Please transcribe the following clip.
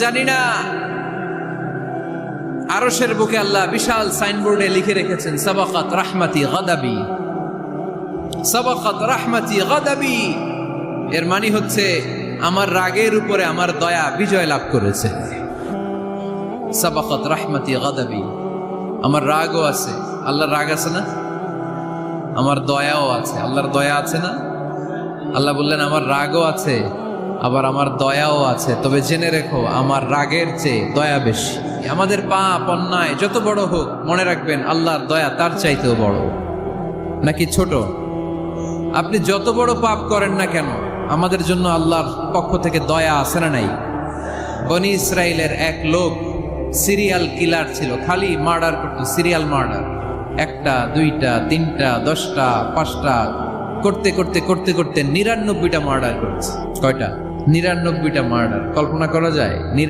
জানি না আরশের বুকে আল্লাহ বিশাল সাইনবোর্ডে লিখে রেখেছেন সাবাকাত রাহমাতি গাদাবি, সাবাকাত রাহমাতি গাদাবি। এর মানে হচ্ছে আমার রাগের উপরে আমার দয়া বিজয় লাভ করেছে। সাবাকাত রাহমাতি গাদাবি, আমার রাগও আছে, আল্লাহর রাগ আছে না? আমার দয়াও আছে, আল্লাহর দয়া আছে না? আল্লাহ বললেন আমার রাগও আছে, আবার আমার দয়াও আছে, তবে জেনে রেখো আমার রাগের চেয়ে দয়া বেশি। আমাদের পাপ অন্যায় যত বড় হোক, মনে রাখবেন আল্লাহর দয়া তার চাইতেও বড়। নাকি ছোট? আপনি যত বড় পাপ করেন না কেন, আমাদের জন্য আল্লাহর পক্ষ থেকে দয়া আছে না নাই? বনি ইসরায়েলের এক লোক সিরিয়াল কিলার ছিল, খালি মার্ডার করতো, সিরিয়াল মার্ডার। একটা, দুইটা, তিনটা, 10টা, 5টা করতে করতে করতে করতে 99টা মার্ডার করেছে। কয়টা? 99টা মার্ডার। কল্পনা করা যায়?